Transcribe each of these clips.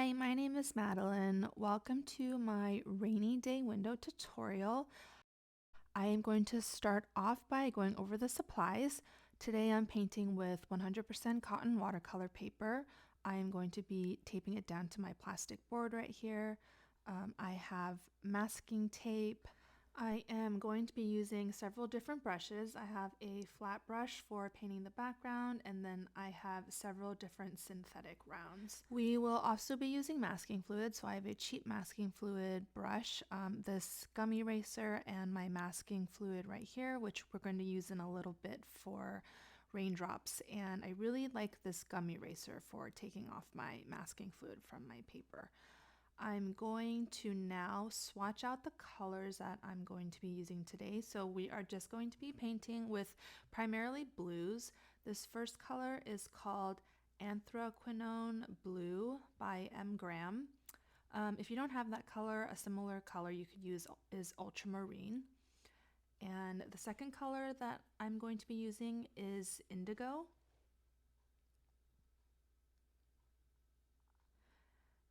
Hi, my name is Madeline. Welcome to my rainy day window tutorial. I am going to start off by going over the supplies. Today I'm painting with 100% cotton watercolor paper. I am going to be taping it down to my plastic board right here. I have masking tape. I am going to be using several different brushes. I have a flat brush for painting the background, and then I have several different synthetic rounds. We will also be using masking fluid, so I have a cheap masking fluid brush, this gum eraser, and my masking fluid right here, which we're going to use in a little bit for raindrops. And I really like this gum eraser for taking off my masking fluid from my paper. I'm going to now swatch out the colors that I'm going to be using today. So we are just going to be painting with primarily blues. This first color is called Anthraquinone Blue by M. Graham. If you don't have that color, a similar color you could use is ultramarine. And the second color that I'm going to be using is indigo.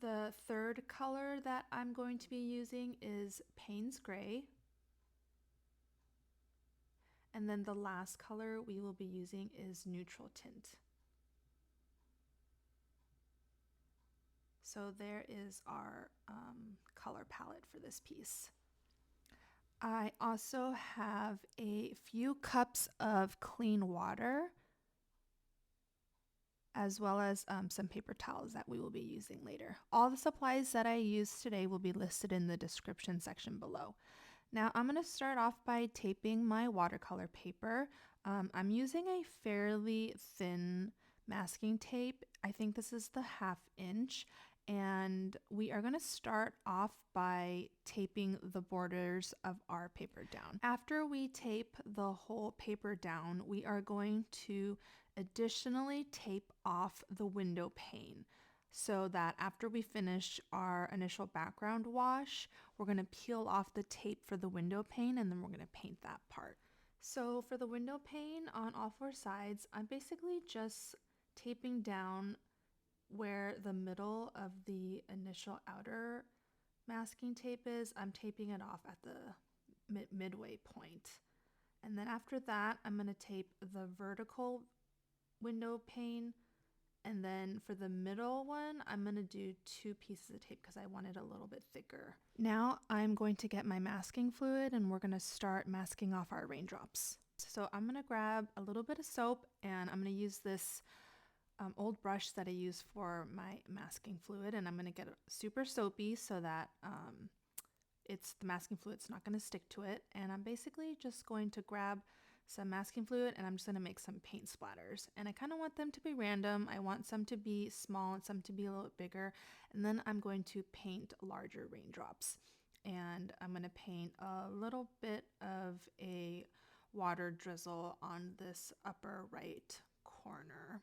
The third color that I'm going to be using is Payne's Gray. And then the last color we will be using is Neutral Tint. So there is our color palette for this piece. I also have a few cups of clean water, as well as some paper towels that we will be using later. All the supplies that I use today will be listed in the description section below. Now I'm going to start off by taping my watercolor paper. I'm using a fairly thin masking tape. I think this is the 1/2 inch, and we are going to start off by taping the borders of our paper down. After we tape the whole paper down, we are going to additionally tape off the window pane, so that after we finish our initial background wash, we're going to peel off the tape for the window pane, and then we're going to paint that part. So for the window pane on all 4 sides, I'm basically just taping down where the middle of the initial outer masking tape is. I'm taping it off at the midway point. And then after that, I'm going to tape the vertical window pane, and then for the middle one, I'm going to do 2 pieces of tape because I want it a little bit thicker. Now I'm going to get my masking fluid, and we're going to start masking off our raindrops. So I'm going to grab a little bit of soap, and I'm going to use this old brush that I use for my masking fluid, and I'm going to get it super soapy so that the masking fluid's not going to stick to it. And I'm basically just going to grab some masking fluid, and I'm just going to make some paint splatters. And I kind of want them to be random. I want some to be small and some to be a little bit bigger. And then I'm going to paint larger raindrops. And I'm going to paint a little bit of a water drizzle on this upper right corner.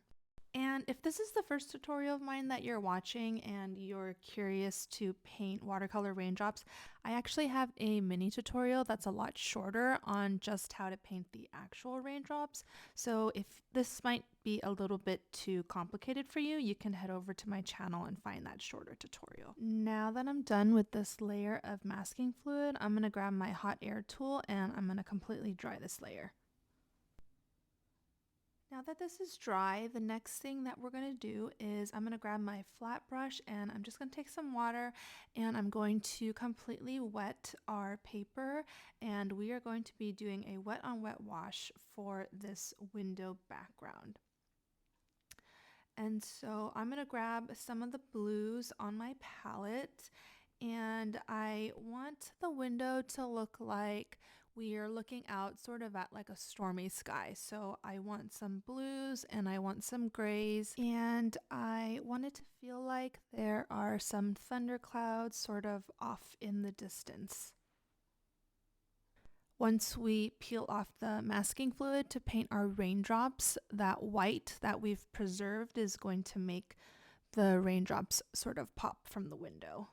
And if this is the first tutorial of mine that you're watching and you're curious to paint watercolor raindrops, I actually have a mini tutorial that's a lot shorter on just how to paint the actual raindrops. So if this might be a little bit too complicated for you, you can head over to my channel and find that shorter tutorial. Now that I'm done with this layer of masking fluid, I'm going to grab my hot air tool and I'm going to completely dry this layer. Now that this is dry, the next thing that we're going to do is I'm going to grab my flat brush, and I'm just going to take some water, and I'm going to completely wet our paper, and we are going to be doing a wet on wet wash for this window background. And so I'm going to grab some of the blues on my palette, and I want the window to look like we are looking out sort of at like a stormy sky. So I want some blues and I want some grays, and I want it to feel like there are some thunderclouds sort of off in the distance. Once we peel off the masking fluid to paint our raindrops, that white that we've preserved is going to make the raindrops sort of pop from the window.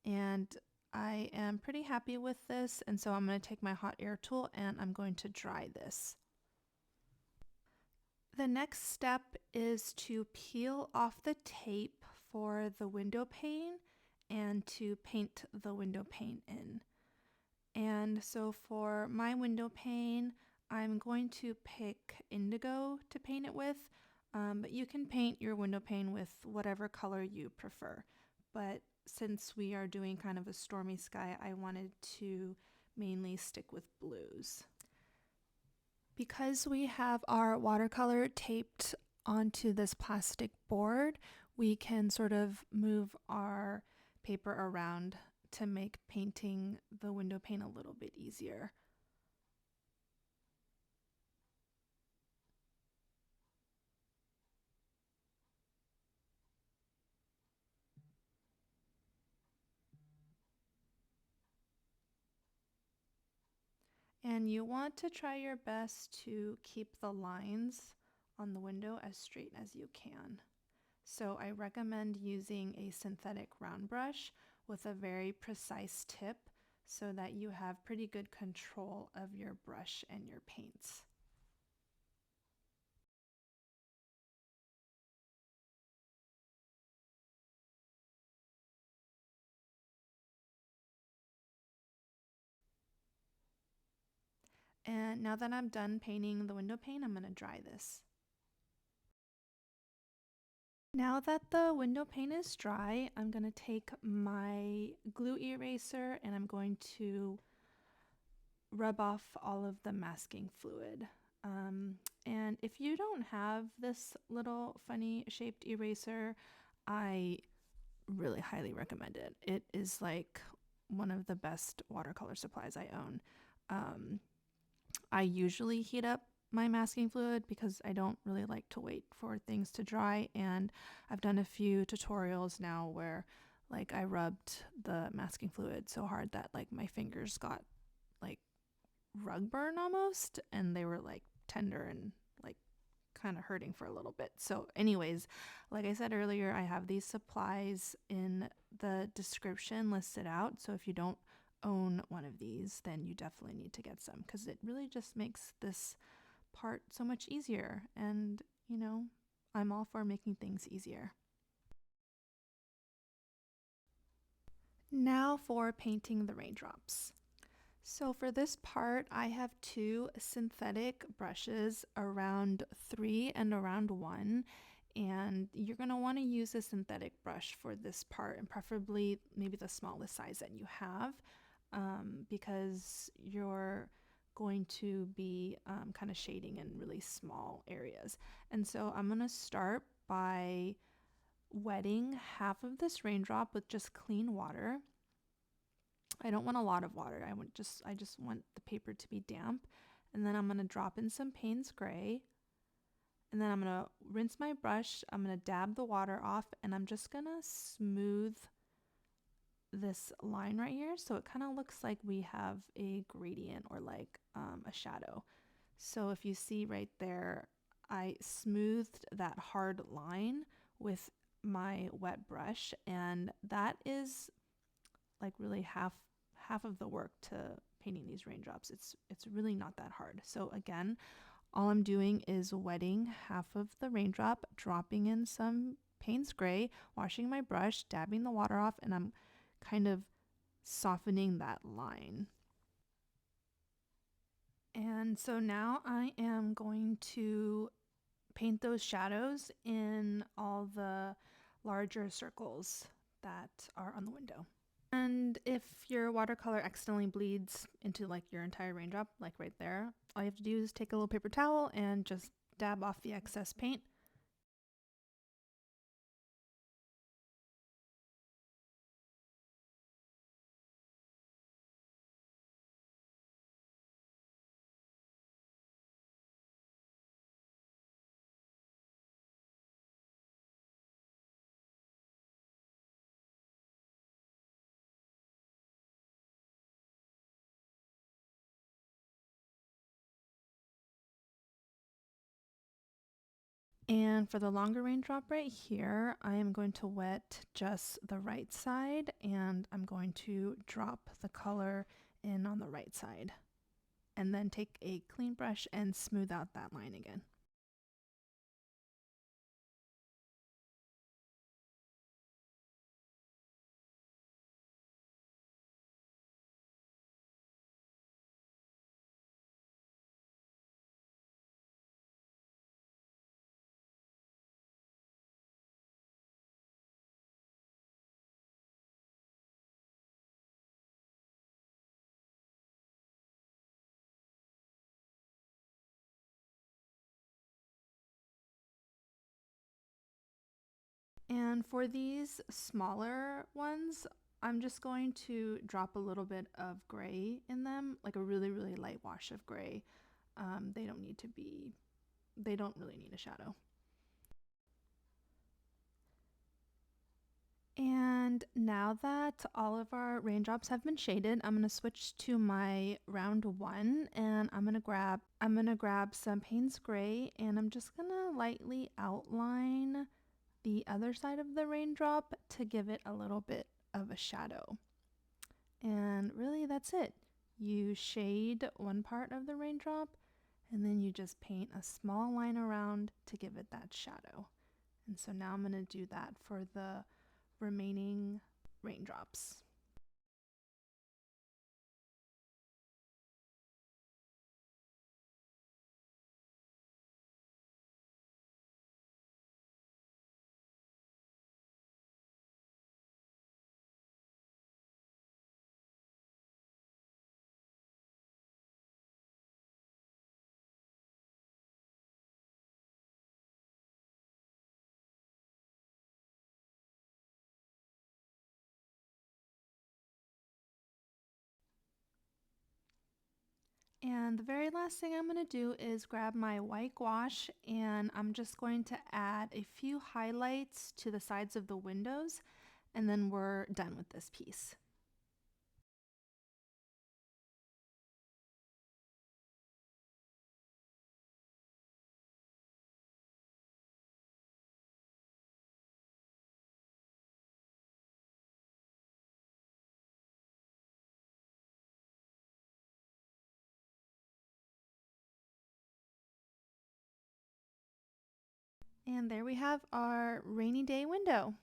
And I am pretty happy with this, and so I'm going to take my hot air tool and I'm going to dry this. The next step is to peel off the tape for the window pane and to paint the window pane in. And so for my window pane, I'm going to pick indigo to paint it with, but you can paint your window pane with whatever color you prefer. But since we are doing kind of a stormy sky, I wanted to mainly stick with blues. Because we have our watercolor taped onto this plastic board, we can sort of move our paper around to make painting the window pane a little bit easier. And you want to try your best to keep the lines on the window as straight as you can. So I recommend using a synthetic round brush with a very precise tip so that you have pretty good control of your brush and your paints. And now that I'm done painting the window pane, I'm going to dry this. Now that the window pane is dry, I'm going to take my glue eraser and I'm going to rub off all of the masking fluid. And if you don't have this little funny shaped eraser, I really highly recommend it. It is like one of the best watercolor supplies I own. I usually heat up my masking fluid because I don't really like to wait for things to dry, and I've done a few tutorials now where like I rubbed the masking fluid so hard that like my fingers got like rug burn almost, and they were like tender and like kind of hurting for a little bit. So anyways, like I said earlier, I have these supplies in the description listed out, so if you don't own one of these, then you definitely need to get some because it really just makes this part so much easier. And you know, I'm all for making things easier. Now for painting the raindrops. So for this part, I have two synthetic brushes, around 3 and around 1. And you're going to want to use a synthetic brush for this part, and preferably maybe the smallest size that you have, because you're going to be kind of shading in really small areas. And so I'm going to start by wetting half of this raindrop with just clean water. I don't want a lot of water. I just want the paper to be damp. And then I'm going to drop in some Payne's Gray. And then I'm going to rinse my brush. I'm going to dab the water off, and I'm just going to smooth this line right here so it kind of looks like we have a gradient or like a shadow. So if you see right there, I smoothed that hard line with my wet brush, and that is like really half of the work to painting these raindrops. It's really not that hard. So again, all I'm doing is wetting half of the raindrop, dropping in some Payne's Gray, washing my brush, dabbing the water off, and I'm kind of softening that line. And so now I am going to paint those shadows in all the larger circles that are on the window. And if your watercolor accidentally bleeds into like your entire raindrop, like right there, all you have to do is take a little paper towel and just dab off the excess paint. And for the longer raindrop right here, I am going to wet just the right side, and I'm going to drop the color in on the right side. And then take a clean brush and smooth out that line again. And for these smaller ones, I'm just going to drop a little bit of gray in them, like a really, really light wash of gray. They don't need to be, they don't really need a shadow. And now that all of our raindrops have been shaded, I'm going to switch to my round one, and I'm going to grab some Payne's Gray, and I'm just going to lightly outline the other side of the raindrop to give it a little bit of a shadow. And really that's it. You shade one part of the raindrop, and then you just paint a small line around to give it that shadow. And so now I'm going to do that for the remaining raindrops. And the very last thing I'm going to do is grab my white gouache, and I'm just going to add a few highlights to the sides of the windows, and then we're done with this piece. And there we have our rainy day window.